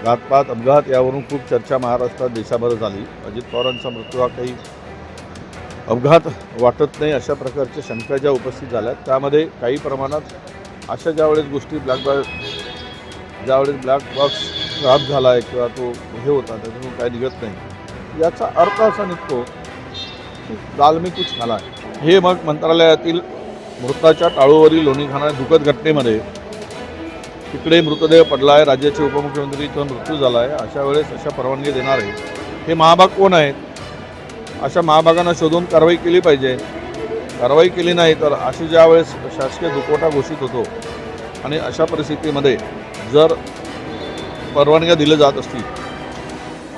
घातपात अपघात यावरून खूप चर्चा महाराष्ट्रात देशाभर झाली. अजित पवारांचा मृत्यू हा काही अपघात वाटत नाही अशा प्रकारच्या शंका ज्या उपस्थित झाल्या, त्यामध्ये काही प्रमाणात अशा ज्यावेळेस गोष्टी ज्यावेळेस ब्लॅक बॉक्स खराब झाला आहे किंवा तो हे होता त्याच्यातून काय निघत नाही, याचा अर्थ असा निघतो की दाल में कुछ झाला आहे. हे मग मंत्रालयातील मृताच्या टाळूवरील लोणी खाणाऱ्या दुःखद घटनेमध्ये तिकडे मृतदेह पडला आहे, राज्याचे उपमुख्यमंत्रीचा मृत्यू झाला आहे. अशा वेळेस अशा परवानगी देणारे हे महाभाग कोण आहेत? अशा महाभागांना शोधून कारवाई केली पाहिजे. कारवाई केली नाही तर अशी ज्यावेळेस शासकीय दुखवटा घोषित होतो आणि अशा परिस्थितीमध्ये जर परवानग्या दिल्या जात असतील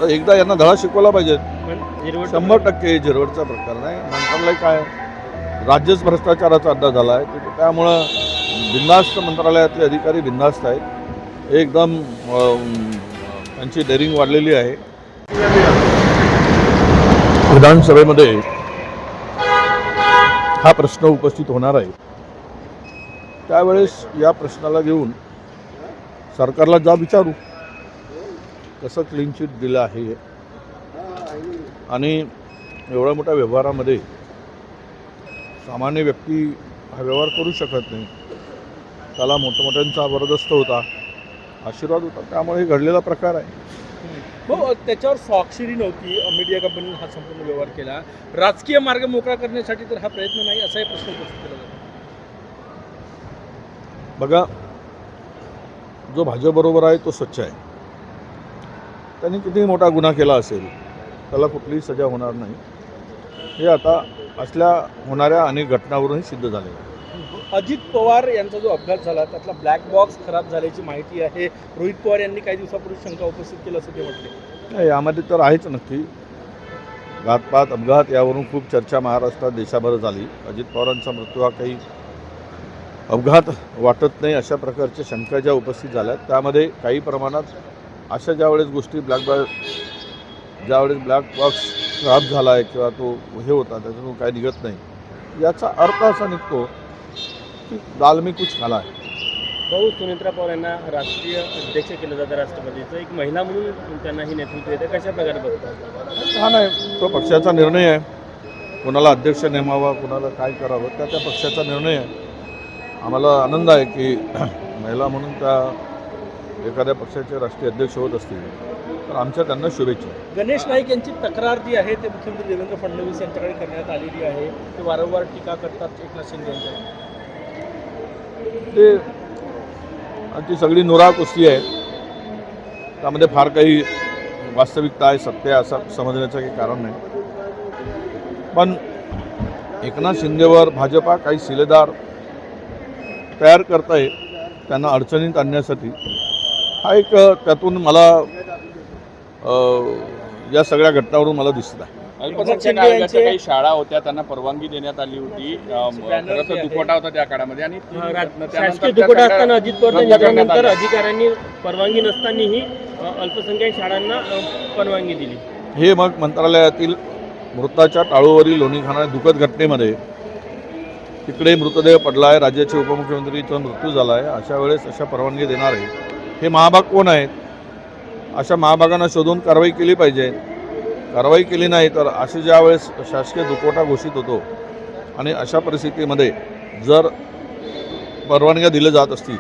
तर एकदा यांना धडा शिकवला पाहिजे. 100% झिरवटचा प्रकार नाही. मंत्रालय काय राज्यच भ्रष्टाचाराचा अड्डा झाला आहे, त्यामुळं बिनधास्त मंत्रालयातले अधिकारी बिनधास्त आहेत. एकदम त्यांची डेअरिंग वाढलेली आहे. विधानसभेमध्ये हा प्रश्न उपस्थित होणार आहे, त्यावेळेस या प्रश्नाला घेऊन सरकारला जाब विचारू कसं क्लीन चिट दिलं आहे आणि एवढ्या मोठ्या व्यवहारामध्ये सामान्य व्यक्ती हा व्यवहार करू शकत नाही. त्याला मोठमोठ्यांचा बरदस्त होता, आशीर्वाद होता, त्यामुळे घडलेला प्रकार आहे. हो, त्याच्यावर स्वाक्षरी नव्हती. मीडिया कंपनीने हा संपूर्ण व्यवहार केला. राजकीय मार्ग मोकळा करण्यासाठी तर हा प्रयत्न नाही असाही प्रश्न उपस्थित केला जातो. बघा, जो भाजपबरोबर आहे तो स्वच्छ आहे. त्यांनी कितीही मोठा गुन्हा केला असेल त्याला कुठलीही सजा होणार नाही. हे आता असल्या होणाऱ्या अनेक घटनांवरूनही सिद्ध झालेलं आहे. अजित पवार यांचा जो अपघात झाला त्यातला ब्लॅक बॉक्स खराब झाल्याची माहिती आहे. रोहित पवार यांनी काही दिवसापूर्वी शंका उपस्थित केली असं ते म्हटले. नाही, यामध्ये तर आहेच नक्की. घातपात अपघात यावरून खूप चर्चा महाराष्ट्रात देशाभर झाली. अजित पवारांचा मृत्यू हा काही अपघात वाटत नाही अशा प्रकारच्या शंका ज्या उपस्थित झाल्या, त्यामध्ये काही प्रमाणात अशा ज्यावेळेस गोष्टी ज्यावेळेस ब्लॅक बॉक्स खराब झाला आहे किंवा तो हे होता त्याच्यातून काय निघत नाही, याचा अर्थ असा निघतो की दाल में कुछ झाला आहे. भाऊ, सुनेत्रा पवार यांना राष्ट्रीय अध्यक्ष केलं जातं राष्ट्रपतीचं. एक महिला म्हणून त्यांनाही नेतृत्व येतं. कशा प्रकारे बघतात? हा नाही, तो पक्षाचा निर्णय आहे. कोणाला अध्यक्ष नेमावा, कोणाला काय करावं त्या पक्षाचा निर्णय आहे. आम्हाला आनंद आहे की महिला म्हणून त्या एखाद्या पक्षाचे राष्ट्रीय अध्यक्ष होत असतील, तर आमच्या त्यांना शुभेच्छा. गणेश नाईक यांची तक्रार जी आहे ते मुख्यमंत्री देवेंद्र फडणवीस यांच्याकडे करण्यात आलेली आहे. ते वारंवार टीका करतात एकनाथ शिंदे यांच्यावर. ते ती सगळी नुरा कुस्ती आहे. त्यामध्ये फार काही वास्तविकता आहे, सत्य आहे असं समजण्याचं काही कारण नाही. पण एकनाथ शिंदेवर भाजपा काही शिलेदार तयार करत आहे त्यांना अडचणीत आणण्यासाठी. हा एक त्यातून मला या सगळ्या घटनावरून मला दिसत आहे. अल्पसंख्याक आयोगाच्या काही शाळा होत्या, त्यांना परवानगी देण्यात आली होती. खरं तर दुखवटा होता त्या काळामध्ये आणि शासकीय दुखवटा असताना अजित पवार यांच्यानंतर अधिकाऱ्यांनी परवानगी नसतानाही अल्पसंख्याक शाळांना परवानगी दिली. हे मग मंत्रालयातील मृताच्या टाळूवरील लोणी खाणाऱ्या दुःखद घटनेमध्ये तिकडे मृतदेह पडला आहे, राज्याचे उपमुख्यमंत्रीचा मृत्यू झाला आहे. अशा वेळेस अशा परवानगी देणारे हे महाभाग कोण आहेत? अशा महाभागांना शोधून कारवाई केली पाहिजे. कारवाई केली नाही तर अशी ज्यावेळेस शासकीय दुखवटा घोषित होतो आणि अशा परिस्थितीमध्ये जर परवानग्या दिल्या जात असतील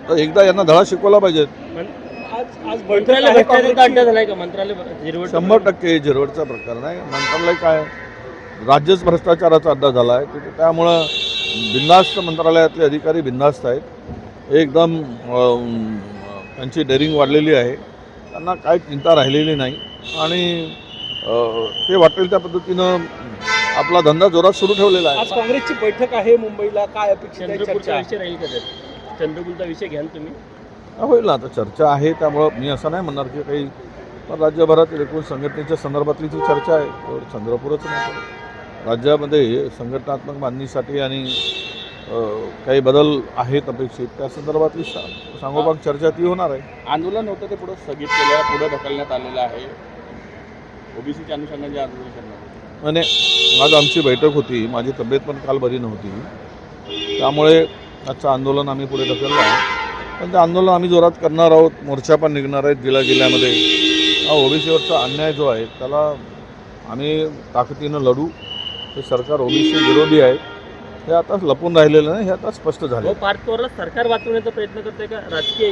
तर एकदा यांना धडा शिकवला पाहिजे. आज मंत्रालय भ्रष्टाचाराचा अड्डा झालाय का? मंत्रालय 100% झिरवटचा प्रकार नाही. मंत्रालय काय राज्यच भ्रष्टाचाराचा अड्डा झाला आहे, त्यामुळं बिनधास्त मंत्रालयातले अधिकारी बिनधास्त आहेत. एकदम त्यांची डेअरिंग वाढलेली आहे. त्यांना काय चिंता राहिलेली नाही आणि ते वाटेल त्या पद्धतीनं आपला धंदा जोरात सुरू ठेवलेला आहे. आज काँग्रेसची बैठक आहे मुंबईला. काय अपेक्षा आहे? चंद्रपूरचा विषय राहील का? चंद्रपूरचा विषय घ्याल तुम्ही? होईल ना, आता चर्चा आहे. त्यामुळं मी असं नाही म्हणणार की काही, पण राज्यभरातील एकूण संघटनेच्या संदर्भातली जी चर्चा आहे तर चंद्रपूरच नाही, राज्यामध्ये संघटनात्मक बांधणीसाठी आणि काही बदल आहेत अपेक्षित त्या संदर्भातली सांगोपांग चर्चा ती होणार आहे. आंदोलन होतं ते पुढे स्थगित केलं, पुढे ढकलण्यात आलेलं आहे. ओबीसीच्या अनुषंगाने आंदोलन करणार म्हणजे आज आमची बैठक होती. माझी तब्येत पण काल बरी नव्हती, त्यामुळे आजचं आंदोलन आम्ही पुढे ढकललं आहे. पण ते आंदोलन आम्ही जोरात करणार आहोत, मोर्चा पण निघणार आहेत जिल्ह्यामध्ये. हा ओबीसीवरचा अन्याय जो आहे त्याला आम्ही ताकदीनं लढू. हे सरकार ओबीसी विरोधी आहे, हे आता लपून राहिलेलं नाही, हे आता स्पष्ट झालं. पार्थ पवारला सरकार वाचवण्याचा प्रयत्न करते का राजकीय